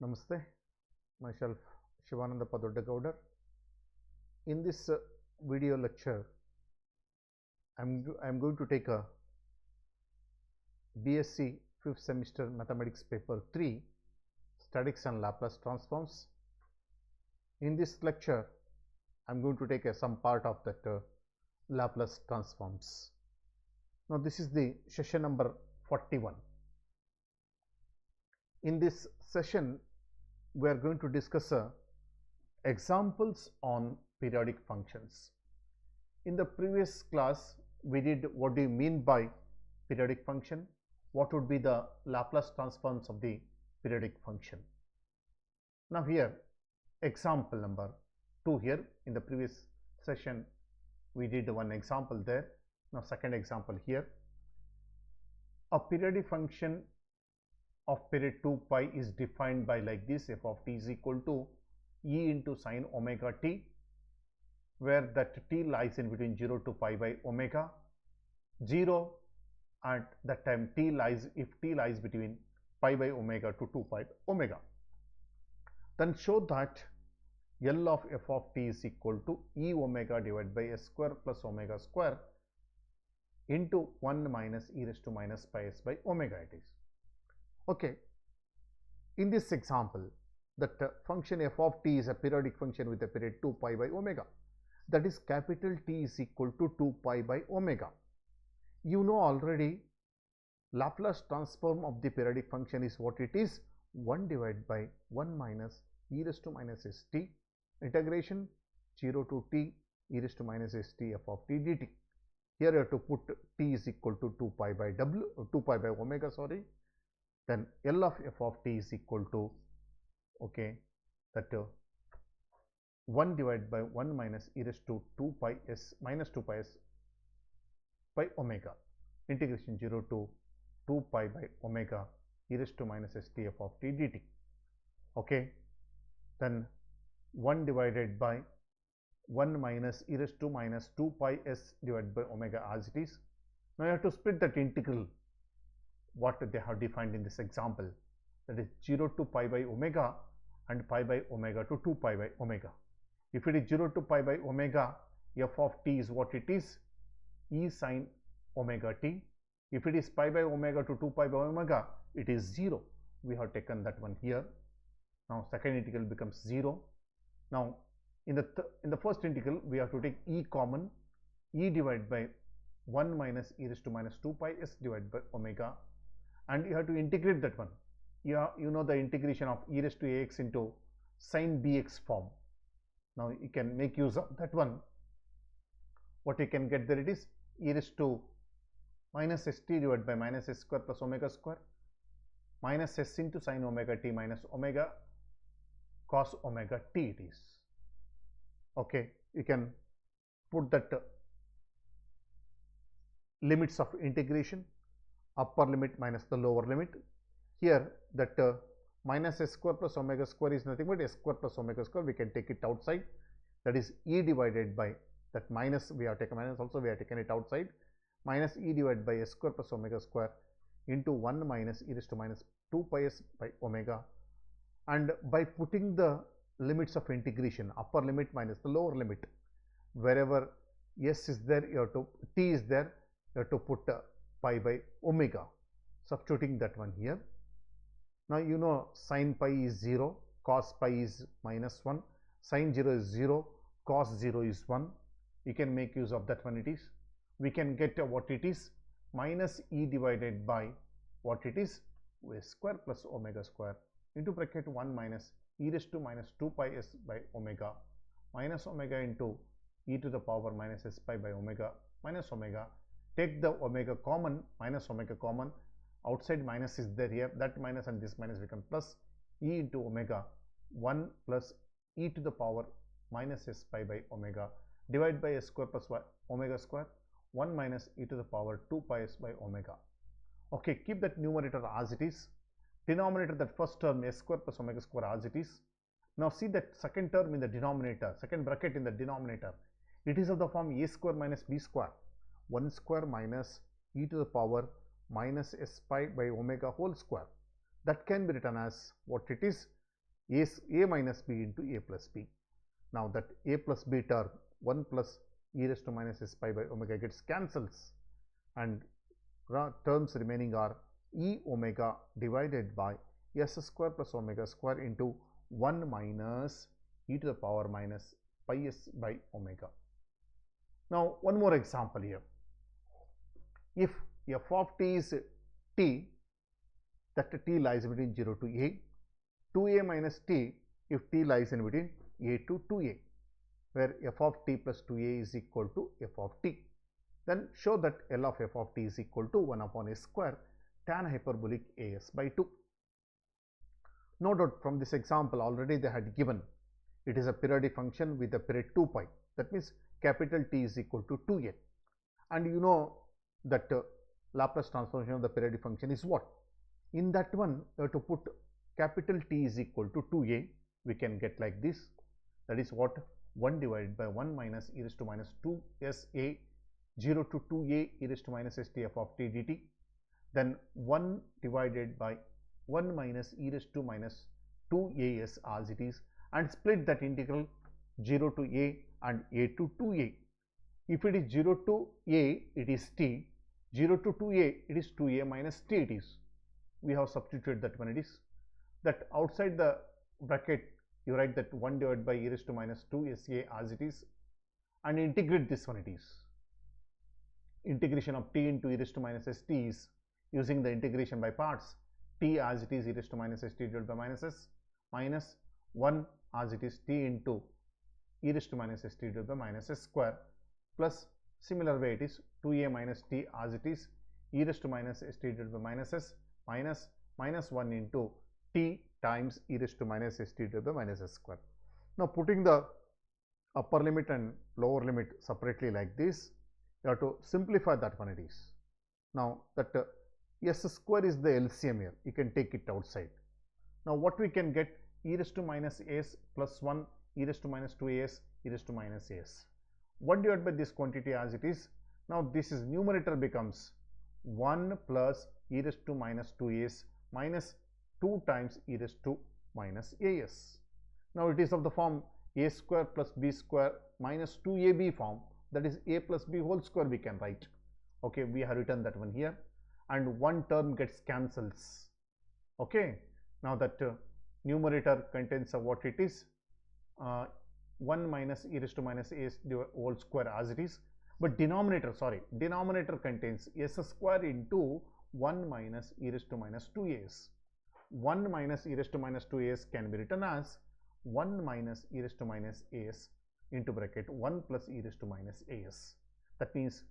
Namaste, myself Shivanandappa H Doddagoudar. In this video lecture, I'm going to take a BSc 5th semester Mathematics paper 3, Statics and Laplace Transforms. In this lecture, I'm going to take some part of that Laplace transforms. Now this is the session number 41. In this session, we are going to discuss examples on periodic functions. In the previous class, we did what do you mean by periodic function, what would be the Laplace transforms of the periodic function. Now here, example number 2 here. In the previous session, we did one example there. Now second example here. A periodic function of period 2 pi is defined by like this: f of t is equal to e into sine omega t, where that t lies in between 0 to pi by omega. 0 at that time t lies, if t lies between pi by omega to 2 pi by omega. Then show that L of f of t is equal to e omega divided by s square plus omega square into 1 minus e raised to minus pi s by omega it is. Okay, in this example, that function f of t is a periodic function with a period 2 pi by omega. That is, capital T is equal to 2 pi by omega. You know already, Laplace transform of the periodic function is what it is: 1 divided by 1 minus e raised to minus st, integration 0 to t e raised to minus st f of t dt. Here you have to put t is equal to 2 pi by omega, sorry. Then L of f of t is equal to, okay, that 1 divided by 1 minus e raised to 2 pi s minus 2 pi s by omega, integration 0 to 2 pi by omega e raised to minus st f of t dt. Okay, then 1 divided by 1 minus e raised to minus 2 pi s divided by omega as it is. Now you have to split that integral what they have defined in this example, that is 0 to pi by omega and pi by omega to 2 pi by omega. If it is 0 to pi by omega, f of t is what it is: e sine omega t. If it is pi by omega to 2 pi by omega, it is 0. We have taken that one here. Now second integral becomes 0. Now in the first integral, we have to take e common, e divided by 1 minus e raised to minus 2 pi s divided by omega, and you have to integrate that one. You know the integration of e raised to ax into sine bx form. Now you can make use of that one. What you can get there, it is e raised to minus st divided by minus s square plus omega square minus s into sine omega t minus omega cos omega t it is. Okay, you can put that limits of integration, upper limit minus the lower limit. Here that minus s square plus omega square is nothing but s square plus omega square. We can take it outside. That is e divided by that minus, we have taken minus also, we have taken it outside, minus e divided by s square plus omega square into 1 minus e raised to minus 2 pi s by omega. And by putting the limits of integration, upper limit minus the lower limit, wherever s is there, you have to, t is there, you have to put pi by omega, substituting that one here. Now you know sine pi is 0, cos pi is minus 1, sine 0 is 0, cos 0 is 1. You can make use of that one. It is, we can get what it is: minus e divided by what it is, s square plus omega square into bracket 1 minus e raised to minus 2 pi s by omega minus omega into e to the power minus s pi by omega minus omega. Take the omega common, minus omega common, outside minus is there here, that minus and this minus become plus e into omega 1 plus e to the power minus s pi by omega divided by s square plus omega square 1 minus e to the power 2 pi s by omega. Okay, keep that numerator as it is, denominator that first term s square plus omega square as it is. Now see that second term in the denominator, second bracket in the denominator, it is of the form a square minus b square, 1 square minus e to the power minus s pi by omega whole square. That can be written as what it is: a minus b into a plus b. Now that a plus b term 1 plus e raised to minus s pi by omega gets cancels, and terms remaining are e omega divided by s square plus omega square into 1 minus e to the power minus pi s by omega. Now one more example here. If f of t is t, that t lies between 0 to a, 2a minus t if t lies in between a to 2a, where f of t plus 2a is equal to f of t. Then show that L of f of t is equal to 1 upon s square tan hyperbolic as by 2. No doubt from this example already they had given it is a periodic function with a period 2 pi. That means capital T is equal to 2a. And you know that Laplace transformation of the periodic function is what? In that one, you have to put capital T is equal to 2a. We can get like this. That is what? 1 divided by 1 minus e raised to minus 2 s a 0 to 2a e raised to minus s t f of t dt. Then 1 divided by 1 minus e raised to minus 2as as it is, and split that integral 0 to a and a to 2a. If it is 0 to a, it is t. 0 to 2a, it is 2a minus t it is. We have substituted that when it is. That outside the bracket, you write that 1 divided by e raised to minus 2 sa as it is, and integrate this one it is. Integration of t into e raised to minus st is using the integration by parts. T as it is e raised to minus st divided by minus s, minus 1 as it is t into e raised to minus st divided by minus s square, plus similar way it is 2a minus t as it is e raised to minus st divided by minus s minus minus 1 into t times e raised to minus st divided by minus s square. Now putting the upper limit and lower limit separately like this, you have to simplify that one it is. Now that s square is the LCM here, you can take it outside. Now what we can get? E raised to minus s plus 1 e raised to minus 2as e raised to minus as. 1 divided by this quantity as it is. Now this is numerator becomes 1 plus e raised to minus 2as minus 2 times e raised to minus as. Now it is of the form a square plus b square minus 2ab form, that is a plus b whole square we can write. Okay, we have written that one here, and one term gets cancels. Okay, now that numerator contains what it is, 1 minus e raised to minus as whole square as it is, but denominator contains s square into 1 minus e raised to minus 2as. 1 minus e raised to minus 2as can be written as 1 minus e raised to minus as into bracket 1 plus e raised to minus as. That means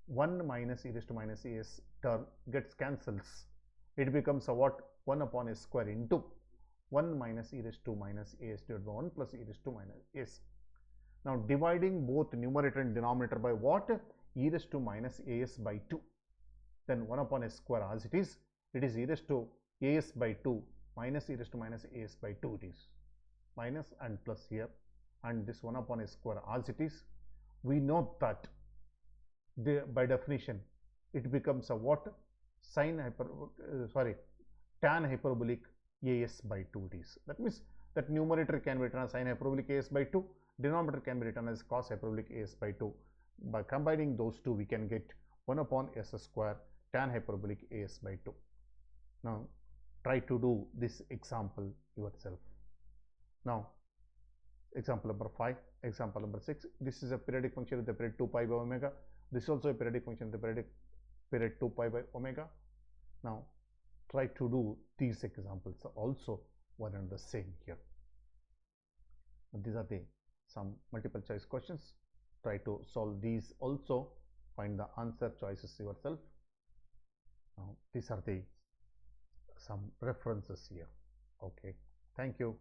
1 minus e raised to minus as term gets cancels. It becomes a what? 1 upon s square into 1 minus e raised to minus as divided by 1 plus e raised to minus as. Now dividing both numerator and denominator by what? E raised to minus as by 2. Then 1 upon s square as it is e raised to as by 2 minus e raised to minus as by 2 it is. Minus and plus here, and this 1 upon s square as it is. We know that by definition it becomes a what? Tan hyperbolic as by 2 it is. That means that numerator can be written as sin hyperbolic as by 2, denominator can be written as cos hyperbolic as by 2. By combining those two, we can get 1 upon s square tan hyperbolic as by 2. Now try to do this example yourself. Now example number 5, example number 6. This is a periodic function with the period 2 pi by omega. This is also a periodic function with the period 2 pi by omega. Now try to do these examples also one and the same here. These are some multiple choice questions. Try to solve these also, find the answer choices yourself. Now these are some references here. Okay, thank you.